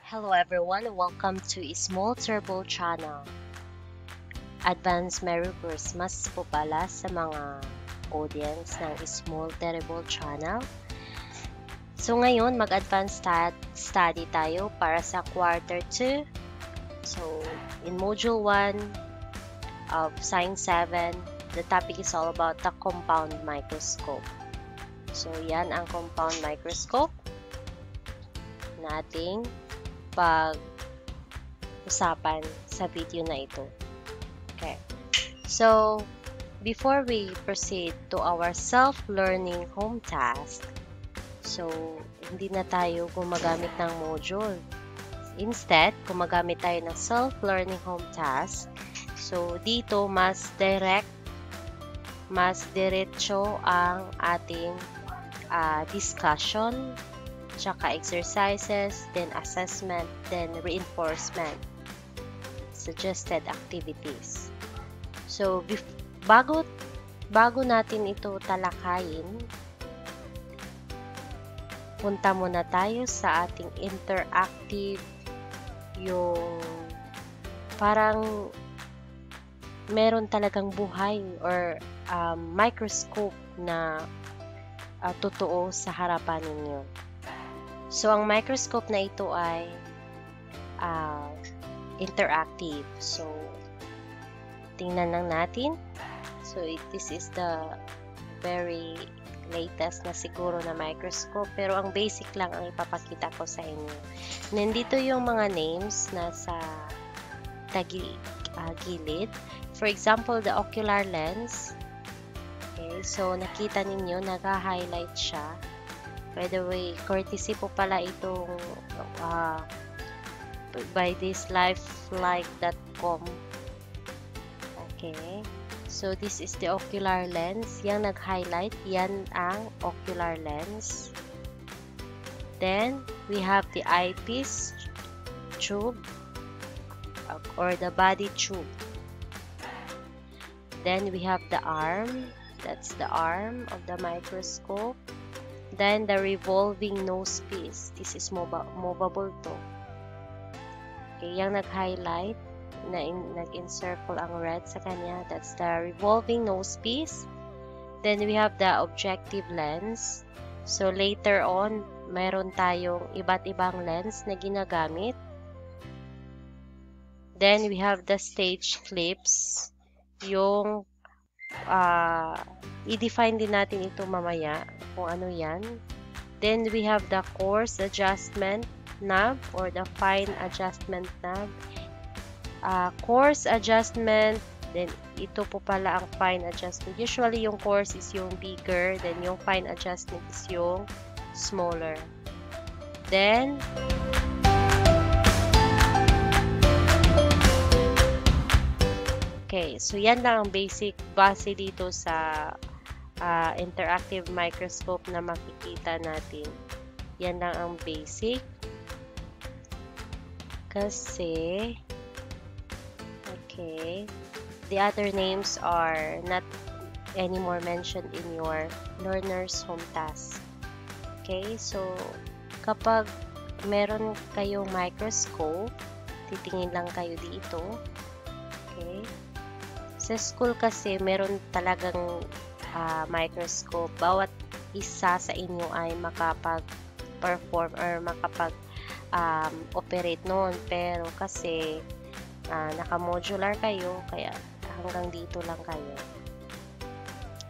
Hello everyone, welcome to Small Turbo Channel. Advance Merry Christmas po pala sa mga audience ng Small Turbo Channel. So ngayon, mag-advance study tayo para sa quarter 2. So in module 1 of Science 7, the topic is all about the compound microscope. So yan ang compound microscope nating pag-usapan sa video na ito. Okay. So, before we proceed to our self-learning home task, so, hindi na tayo gumagamit ng module. Instead, gumagamit tayo ng self-learning home task. So, dito, mas diretso ang ating discussion, tsaka exercises, then assessment, then reinforcement, suggested activities. So, bago natin ito talakayin, punta muna tayo sa ating interactive, yung parang meron talagang buhay or microscope na totoo sa harapan ninyo. So, ang microscope na ito ay interactive. So, tingnan lang natin. So, this is the very latest na siguro na microscope. Pero ang basic lang ang ipapakita ko sa inyo. Nandito yung mga names na sa gilid. For example, the ocular lens. Okay, so nakita ninyo, nag-highlight siya. By the way, courtesy po pala itong by this lifelike.com. Okay. So, this is the ocular lens. Yang nag-highlight, yan ang ocular lens. Then, we have the eyepiece tube or the body tube. Then, we have the arm. That's the arm of the microscope. Then, the revolving nose piece. This is movable to. Okay, yung nag-highlight, nag-encircle ang red sa kanya. That's the revolving nose piece. Then, we have the objective lens. So, later on, mayroon tayong iba't ibang lens na ginagamit. Then, we have the stage clips. Yung i-define din natin ito mamaya kung ano yan. Then we have the coarse adjustment knob or the fine adjustment knob. Coarse adjustment, then ito po pala ang fine adjustment. Usually yung coarse is yung bigger, then yung fine adjustment is yung smaller. Then okay, so yan lang ang basic base dito sa interactive microscope na makikita natin. Yan lang ang basic. Kasi, okay, the other names are not anymore mentioned in your learner's home task. Okay, so kapag meron kayong microscope, titingin lang kayo dito. Okay. Sa school kasi, meron talagang microscope. Bawat isa sa inyo ay makapag-perform or makapag-operate noon. Pero kasi, naka-modular kayo, kaya hanggang dito lang kayo.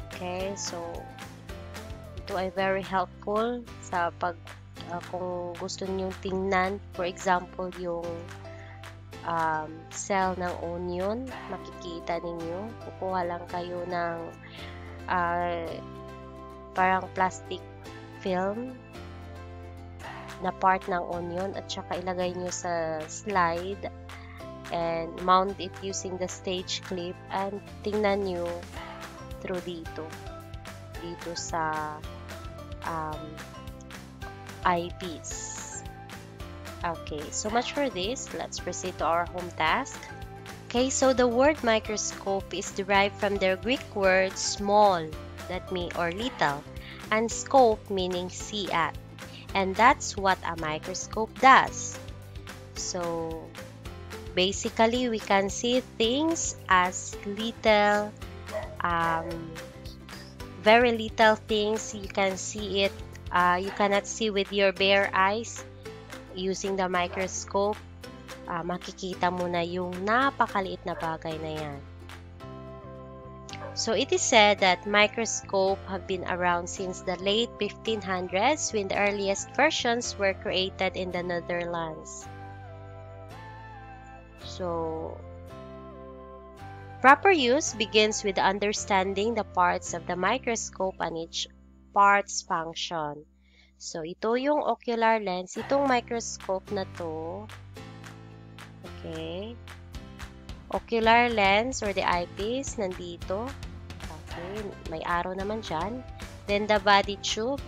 Okay, so, ito ay very helpful sa kung gusto niyo tingnan, for example, yung cell ng onion, makikita ninyo. Kukuha lang kayo ng parang plastic film na part ng onion at saka ilagay nyo sa slide and mount it using the stage clip and tingnan nyo through dito sa eyepiece. Okay, so much for this. Let's proceed to our home task. Okay, so the word microscope is derived from the Greek word small, that means or little, and scope meaning see at. And that's what a microscope does. So, basically, we can see things as little, very little things. You can see it, you cannot see with your bare eyes. Using the microscope, makikita mo na yung napakaliit na bagay na yan. So it is said that microscopes have been around since the late 1500s, when the earliest versions were created in the Netherlands. So proper use begins with understanding the parts of the microscope and each part's function. So ito yung ocular lens, itong microscope na to. Okay. Ocular lens or the eyepiece nandito. Okay, may arrow naman dyan. Then the body tube.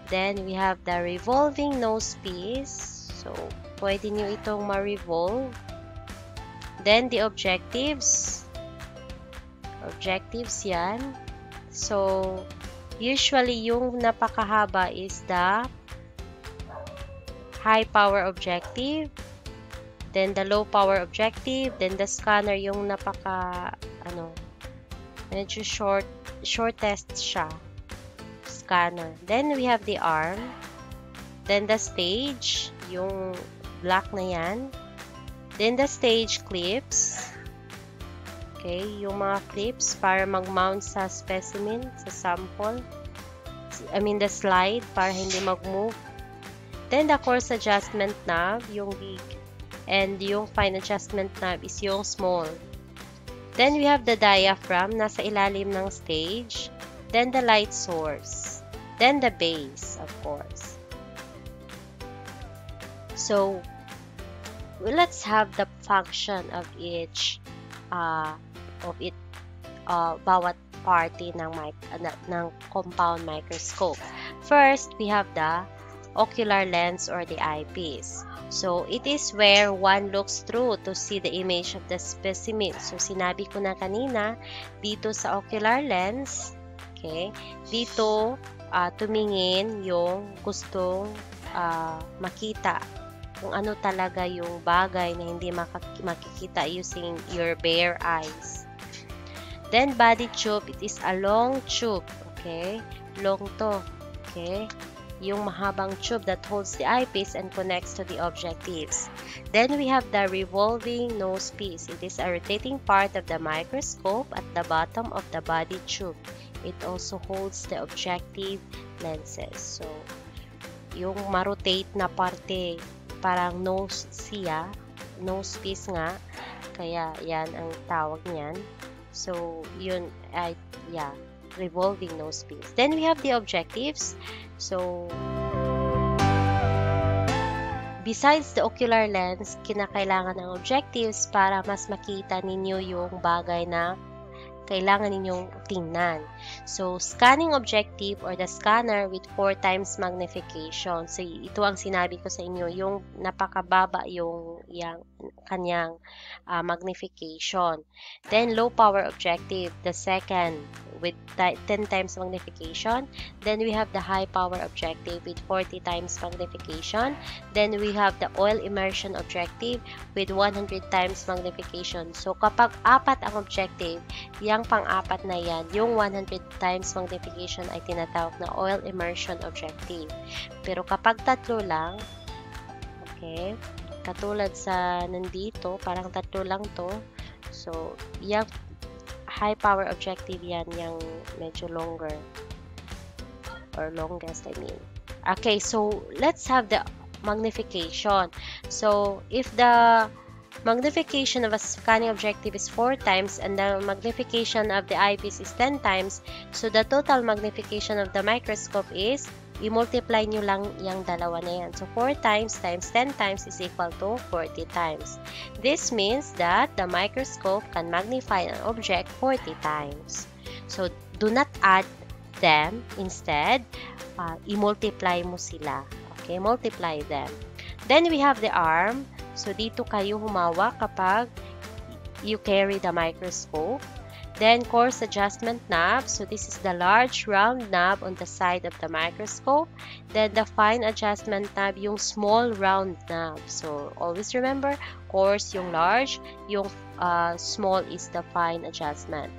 Then we have the revolving nose piece. So, pwede nyo itong ma-revolve. Then the objectives. Objectives yan. So, usually yung napakahaba is the high power objective. Then the low power objective. Then the scanner yung medyo shortest siya. Scanner. Then we have the arm. Then the stage, yung black na yan. Then the stage clips. Okay, yung mga clips para mag-mount sa specimen, sa sample. I mean the slide para hindi mag-move. Then the coarse adjustment knob, yung big. And yung fine adjustment knob is yung small. Then we have the diaphragm, nasa ilalim ng stage. Then the light source. Then the base, of course. So, let's have the function of each, bawat party ng compound microscope. First, we have the ocular lens or the eyepiece. So, it is where one looks through to see the image of the specimen. So, sinabi ko na kanina, dito sa ocular lens, okay, dito tumingin yung gustong makita kung ano talaga yung bagay na hindi makikita using your bare eyes. Then, body tube, it is a long tube, okay, long to, okay, yung mahabang tube that holds the eyepiece and connects to the objectives. Then we have the revolving nose piece. It is a rotating part of the microscope at the bottom of the body tube. It also holds the objective lenses. So, yung ma-rotate na parte, parang nose siya, nose piece nga, kaya yan ang tawag niyan. So, yun ay, revolving nose piece. Then we have the objectives. So, besides the ocular lens, kinakailangan ng objectives para mas makita ninyo yung bagay na kailangan ninyong tingnan. So, scanning objective or the scanner with 4 times magnification. So, ito ang sinabi ko sa inyo, yung napakababa yung kanyang magnification. Then, low power objective, the second with 10 times magnification. Then, we have the high power objective with 40 times magnification. Then, we have the oil immersion objective with 100 times magnification. So, kapag 4 ang objective, yung pang-apat na yan, yung 100 times magnification ay tinatawag na oil immersion objective. Pero kapag 3 lang, okay, katulad sa nandito, parang 3 lang to. So, yung high power objective yan, yung medyo longer. Or longest, I mean. Okay, so let's have the magnification. So, if the magnification of a scanning objective is 4 times and the magnification of the eyepiece is 10 times, so the total magnification of the microscope is, i-multiply nyo lang yung dalawa na yan. So, 4 times 10 times is equal to 40 times. This means that the microscope can magnify an object 40 times. So, do not add them. Instead, i-multiply mo sila. Okay, multiply them. Then, we have the arm. So, dito kayo humawak kapag you carry the microscope. Then coarse adjustment knob. So this is the large round knob on the side of the microscope. Then the fine adjustment knob, yung small round knob. So always remember, coarse yung large, yung small is the fine adjustment.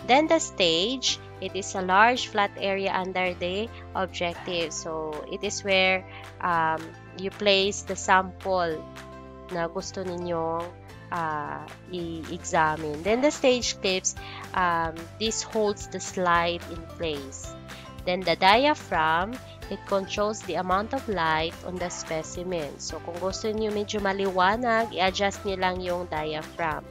Then the stage, it is a large flat area under the objective. So it is where you place the sample na gusto ninyong i-examine. Then the stage clips, this holds the slide in place. Then the diaphragm, it controls the amount of light on the specimen. So kung gusto niyo medyo maliwanag, i-adjust niyo lang yung diaphragm.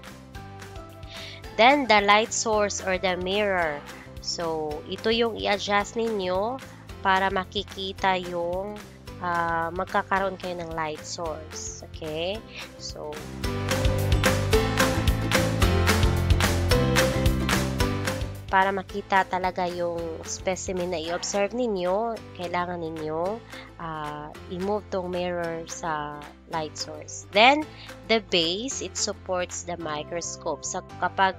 Then the light source or the mirror. So ito yung i-adjust ninyo para makikita yung magkakaroon kayo ng light source. Okay? So para makita talaga yung specimen na i-observe ninyo, kailangan ninyo i-move tong mirror sa light source. Then, the base, it supports the microscope. So, kapag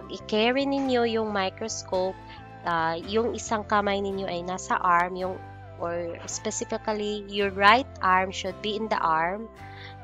i-carry ninyo yung microscope, yung isang kamay ninyo ay nasa arm, or specifically, your right arm should be in the arm.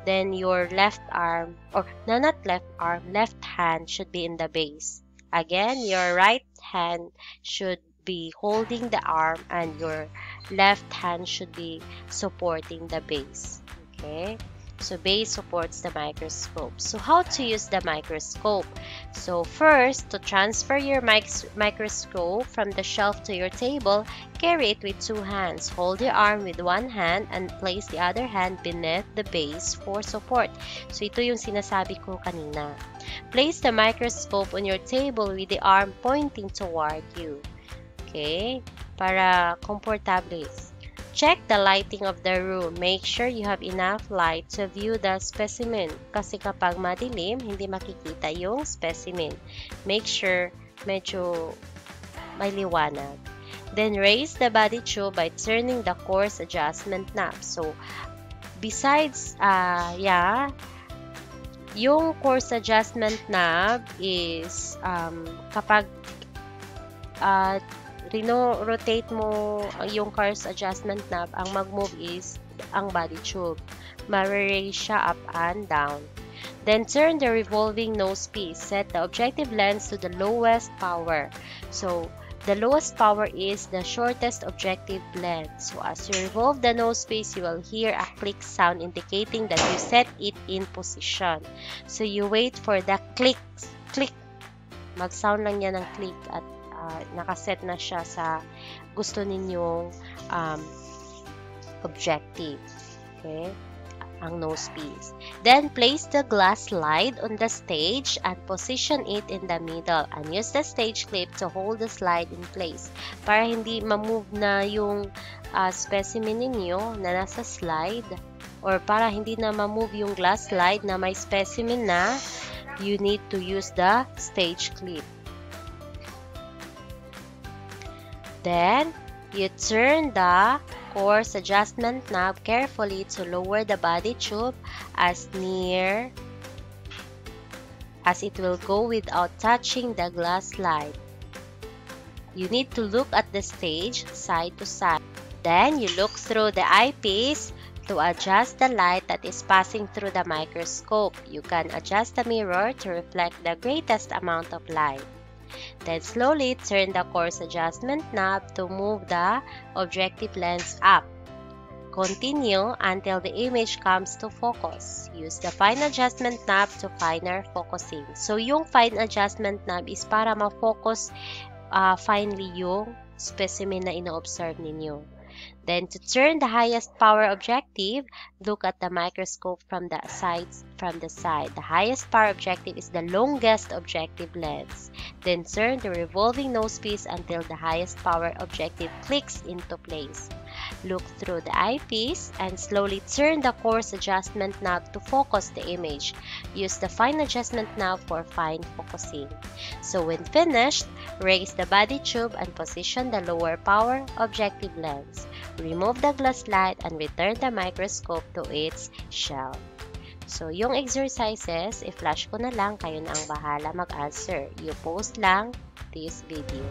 Then your left arm, or no, not left arm, left hand should be in the base. Again, your right hand should be holding the arm and your left hand should be supporting the base. Okay? So base supports the microscope. So how to use the microscope? So first, to transfer your microscope from the shelf to your table, carry it with two hands. Hold your arm with one hand and place the other hand beneath the base for support. So ito yung sinasabi ko kanina. Place the microscope on your table with the arm pointing toward you. Okay? Para komportable. Check the lighting of the room. Make sure you have enough light to view the specimen. Kasi kapag madilim, hindi makikita yung specimen. Make sure medyo may liwanag. Then raise the body tube by turning the coarse adjustment knob. So, besides, yung coarse adjustment knob is kapag rotate mo yung coarse adjustment knob, ang mag-move is ang body tube. Ma-raise siya up and down. Then turn the revolving nose piece. Set the objective lens to the lowest power. So, the lowest power is the shortest objective lens. So, as you revolve the nose piece, you will hear a click sound indicating that you set it in position. So, you wait for the click. Mag-sound lang yan ng click at nakaset na siya sa gusto ninyong objective. Okay? Ang nose piece. Then, place the glass slide on the stage and position it in the middle. And use the stage clip to hold the slide in place. Para hindi ma-move na yung specimen ninyo na nasa slide. Or para hindi na ma-move yung glass slide na may specimen na, you need to use the stage clip. Then, you turn the coarse adjustment knob carefully to lower the body tube as near as it will go without touching the glass slide. You need to look at the stage side to side. Then, you look through the eyepiece to adjust the light that is passing through the microscope. You can adjust the mirror to reflect the greatest amount of light. Then slowly turn the coarse adjustment knob to move the objective lens up. Continue until the image comes to focus. Use the fine adjustment knob to finer focusing. So yung fine adjustment knob is para ma-focus finely yung specimen na ino-observe ninyo. Then to turn the highest power objective, look at the microscope from the side. The highest power objective is the longest objective lens. Then turn the revolving nose piece until the highest power objective clicks into place. Look through the eyepiece and slowly turn the coarse adjustment knob to focus the image. Use the fine adjustment knob for fine focusing. So when finished, raise the body tube and position the lower power objective lens. Remove the glass slide and return the microscope to its shelf. So, yung exercises, i-flash ko na lang, kayo na ang bahala mag-answer. You post lang this video.